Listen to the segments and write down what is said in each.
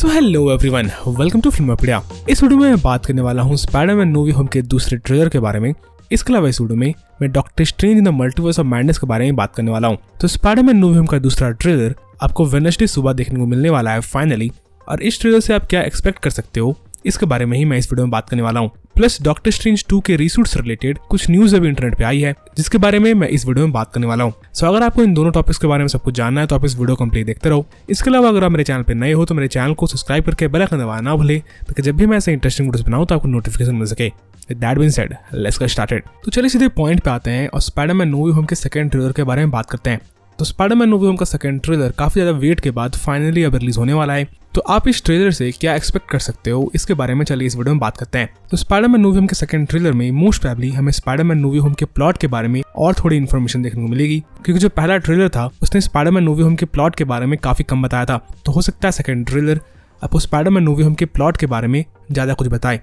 So hello everyone, welcome to Filmopedia. इस video में मैं बात करने वाला हूँ स्पाइडरमैन नो वे होम के दूसरे ट्रेलर के बारे में। इसके अलावा इस वीडियो में मैं doctor Strange in the Multiverse of Madness के बारे में बात करने वाला हूँ। तो स्पाइडरमैन नो वे होम का दूसरा ट्रेलर आपको वेडनेसडे सुबह देखने को मिलने वाला है फाइनली, और इस ट्रेलर से आप क्या एक्सपेक्ट कर सकते हो इसके बारे में ही मैं इस वीडियो में बात करने वाला हूँ। प्लस डॉक्टर स्ट्रेंज 2 के रीशूट से रिलेटेड कुछ न्यूज अभी इंटरनेट पे आई है जिसके बारे में मैं इस वीडियो में बात करने वाला हूँ। सो अगर आपको इन दोनों टॉपिक्स के बारे में सब कुछ जानना है तो आप इस वीडियो कंप्लीट देखते रहो। इसके अलावा अगर आप मेरे चैनल पे नए हो तो मेरे चैनल को सब्सक्राइब करके बेल आइकन दबाना ना भूले ताकि जब भी मैं ऐसे इंटरेस्टिंग वीडियोस बनाऊं तो आपको नोटिफिकेशन मिल सके। That being said, let's get started. तो चलिए सीधे पॉइंट पे आते हैं और स्पाइडरमैन नो वे होम के सेकंड ट्रेलर के बारे में बात करते हैं। तो स्पाइडरमैन नो वे होम का सेकंड ट्रेलर काफी ज्यादा वेट के बाद फाइनली अब रिलीज होने वाला है। तो आप इस ट्रेलर से क्या एक्सपेक्ट कर सकते हो इसके बारे में चलिए इस वीडियो में बात करते हैं। तो स्पाइडरमैन नो वे होम के सेकंड ट्रेलर में मोस्ट प्रोबेबली हमें स्पाइडरमैन नो वे होम के प्लॉट के बारे में और थोड़ी इन्फॉर्मेशन देखने को मिलेगी, क्योंकि जो पहला ट्रेलर था उसने स्पाइडरमैन नो वे होम के प्लॉट के बारे में काफी कम बताया था। तो हो सकता है सेकंड ट्रेलर आपको स्पाइडरमैन नो वे होम के प्लॉट के बारे में ज्यादा कुछ बताए।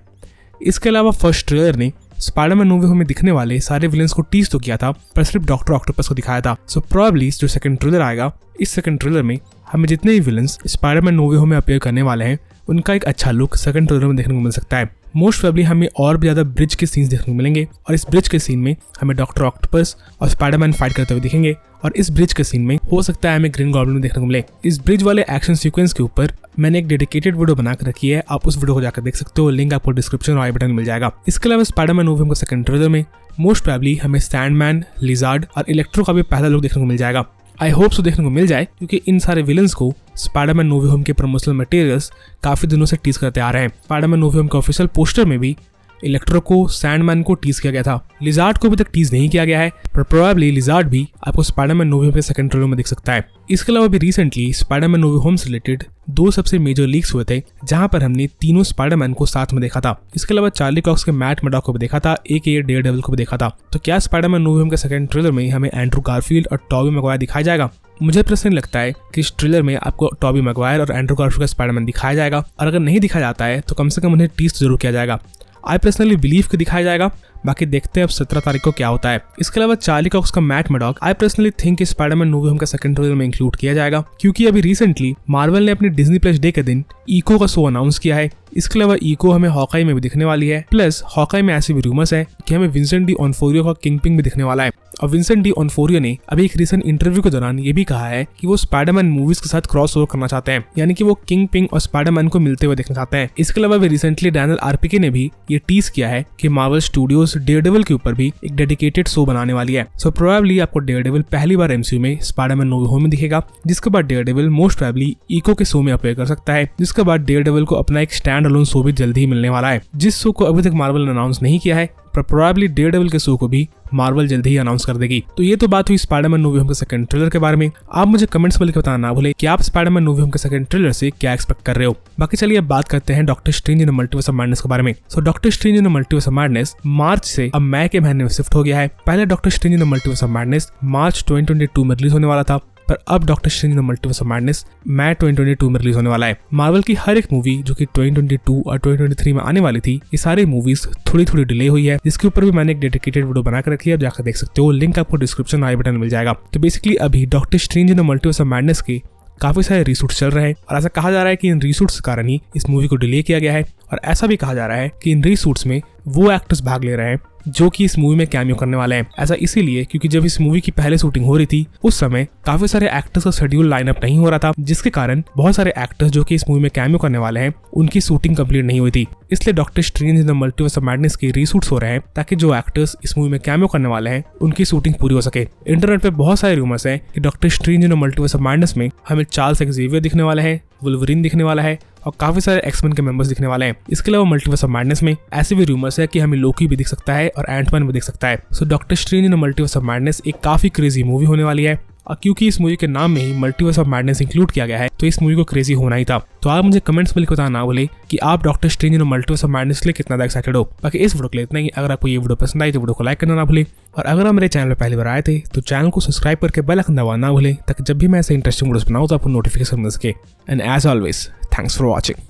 इसके अलावा फर्स्ट ट्रेलर ने स्पाइडरमैन नो वे होम में दिखने वाले सारे विलेंस को टीज तो किया था पर सिर्फ डॉक्टर ऑक्टोपस को दिखाया था। सो प्रोबेबली जो सेकंड ट्रेलर आएगा इस सेकंड ट्रेलर में हमें जितने भी villains Spiderman no way home में अपीयर करने वाले हैं उनका एक अच्छा लुक सेकंड ट्रेलर में देखने को मिल सकता है। मोस्ट प्रोबेबली हमें और भी ज्यादा ब्रिज के सीन्स देखने को मिलेंगे और इस ब्रिज के सीन में हमें डॉक्टर ऑक्टोपस और स्पाइडरमैन फाइट करते हुए दिखेंगे, और इस ब्रिज के सीन में हो सकता है हमें ग्रीन गॉब्लिन देखने को मिले। इस ब्रिज वाले एक्शन सीक्वेंस के ऊपर मैंने एक डेडिकेटेड वीडियो बना कर रखी है, आप उस वीडियो को जाकर देख सकते हो, लिंक आपको डिस्क्रिप्शन और आई बटन में मिल जाएगा। इसके अलावा स्पाइडरमैन नो वे होम के सेकंड ट्रेलर में मोस्ट प्रोबेबली हमें सैंडमैन, लिजार्ड और इलेक्ट्रो का भी पहला लुक देखने को मिल जाएगा। आई होप सो देखने को मिल जाए, क्योंकि इन सारे विलन्स को स्पाइडरमैन नो वे होम के प्रमोशनल मटेरियल्स काफी दिनों से टीज करते आ रहे हैं। स्पाइडरमैन नो वे होम के ऑफिशियल पोस्टर में भी इलेक्ट्रो को, सैंडमैन को टीज किया गया था। लिजार्ड को अभी तक टीज नहीं किया गया है, पर प्रोबेबली लिजार्ड भी आपको स्पाइडरमैन नो वे होम के सेकंड ट्रेलर में दिख सकता है। इसके अलावा भी recently Spiderman no way home से रिलेटेड दो सबसे मेजर लीक्स हुए थे जहां पर हमने तीनों स्पाइडरमैन को साथ में देखा था। इसके अलावा चार्ली कॉक्स के मैट मर्डॉक को भी देखा था, एक डेयरडेविल को भी देखा था। तो क्या स्पाइडरमैन नो वे होम के सेकंड ट्रेलर में हमें एंड्रू गारफील्ड और टॉबी मैगवायर दिखाया जाएगा? मुझे पर्सनली लगता है कि इस ट्रेलर में आपको टॉबी मैगवायर और एंड्रू गारफील्ड का स्पाइडरमैन दिखाया जाएगा, और अगर नहीं दिखाया जाता है तो कम से कम उन्हें टीज जरूर किया जाएगा। आई पर्सनली बिलीव कि दिखाया जाएगा, बाकी देखते हैं अब 17 तारीख को क्या होता है। इसके अलावा चार्ली कॉक्स का Matt Murdock I personally think Spiderman no way home का सेकंड ट्रेलर में इंक्लूड किया जाएगा, क्योंकि अभी रिसेंटली मार्वल ने अपनी डिज्नी प्लस डे के दिन इको का शो अनाउंस किया है। इसके अलावा इको हमें हॉकाई में भी दिखने वाली है, प्लस हॉकाई में ऐसे भी रूमर्स है कि हमें विंसेंट डी ऑनफोरियो का किंगपिन भी दिखने वाला है। और विंसेंट डी ऑनफोरियो ने अभी एक रिसेंट इंटरव्यू के दौरान ये भी कहा है कि वो स्पाइडरमैन मूवीज के साथ क्रॉस ओवर करना चाहते हैं, यानी कि वो किंगपिन और स्पाइडरमैन को मिलते हुए देखना चाहते हैं। इसके अलावा भी रिसेंटली डैनियल आरपीके ने भी ये टीज किया है कि मार्वल स्टूडियोज डेयरडेविल के ऊपर भी एक डेडिकेटेड शो बनाने वाली है। सो प्रोबेबली आपको डेयरडेविल पहली बार एमसीयू में स्पाइडरमैन नो वे होम में दिखेगा, जिसके बाद डेयरडेविल मोस्ट प्रोबेबली इको के शो में अपीयर कर सकता है, जिसके बाद डेयरडेविल को अपना एक स्टैंड अलोन शो भी जल्दी ही मिलने वाला है, जिस शो को अभी तक मार्वल ने अनाउंस नहीं किया है, पर प्रोबेबली डेयरडेविल के शो को भी मार्वल जल्दी ही अनाउंस कर देगी। तो ये तो बात हुई स्पाइडरमैन नो वे होम के सेकंड ट्रेलर के बारे में। आप मुझे कमेंट्स में लिखकर बताना ना भूले कि आप स्पाइडरमैन नो वे होम के सेकंड ट्रेलर से क्या एक्सपेक्ट कर रहे हो। बाकी चलिए अब बात करते हैं Doctor Strange in the Multiverse of Madness के बारे में। So Doctor Strange in the Multiverse of Madness मार्च से अब मई के महीने में शिफ्ट हो गया है। पहले Doctor Strange in the Multiverse of Madness मार्च 2022 में रिलीज होने वाला था, पर अब Doctor Strange in the Multiverse of Madness मई 2022 में रिलीज होने वाला है। मार्वल की हर एक मूवी जो कि 2022 और 2023 में आने वाली थी, ये सारी मूवीज थोड़ी थोड़ी डिले हुई है, जिसके ऊपर भी मैंने एक डेडिकेटेड वीडियो बनाकर रखी है, जाकर देख सकते हो, लिंक आपको डिस्क्रिप्शन आई बटन में मिल जाएगा। तो बेसिकली अभी doctor Strange in the Multiverse of Madness के काफी सारे रीशूट्स चल रहे हैं, और ऐसा कहा जा रहा है कि इन रीशूट्स के कारण ही इस मूवी को डिले किया गया है, और ऐसा भी कहा जा रहा है कि इन रीशूट्स में वो एक्टर्स भाग ले रहे हैं जो कि इस मूवी में कैमियो करने वाले हैं। ऐसा इसीलिए क्योंकि जब इस मूवी की पहले शूटिंग हो रही थी उस समय काफी सारे एक्टर्स का शेड्यूल लाइनअप नहीं हो रहा था, जिसके कारण बहुत सारे एक्टर्स जो कि इस मूवी में कैमियो करने वाले हैं उनकी शूटिंग कंप्लीट नहीं हुई थी। इसलिए doctor Strange in the Multiverse of Madness के रीशूट्स हो रहे हैं ताकि जो एक्टर्स इस मूवी में कैमियो करने वाले हैं उनकी शूटिंग पूरी हो सके। इंटरनेट पे बहुत सारे रूमर्स हैं कि doctor Strange in the Multiverse of madness में हमें चार्ल्स एक्सेवियर दिखने वाला है, वुल्वरीन दिखने वाला है, और काफी सारे एक्समैन के मेंबर्स दिखने वाले हैं। इसके अलावा मल्टीवर्स ऑफ मैडनेस में ऐसे भी रूमर्स है कि हमें लोकी भी दिख सकता है और एंटमैन भी दिख सकता है। सो Doctor Strange in the Multiverse of madness एक काफी क्रेजी मूवी होने वाली है, और क्योंकि इस मूवी के नाम में ही मल्टीवर्स ऑफ मैडनेस इंक्लूड किया गया है तो इस मूवी को क्रेजी होना ही था। तो आप मुझे कमेंट्स में लिख बताना ना भूले कि आप doctor Strange in the Multiverse of Madness के लिए कितना एक्साइटेड हो। बाकी इस वीडियो के लिए इतना ही। अगर आपको ये वीडियो पसंद आई तो वीडियो को लाइक करना ना भूले, और अगर आप मेरे चैनल पर पहली बार आए थे तो चैनल को सब्सक्राइब करके बेल आइकन दबाना ना भूले ताकि जब भी मैं ऐसे इंटरेस्टिंग वीडियोस बनाऊं तो आपको नोटिफिकेशन मिल सके। And as always, thanks for watching.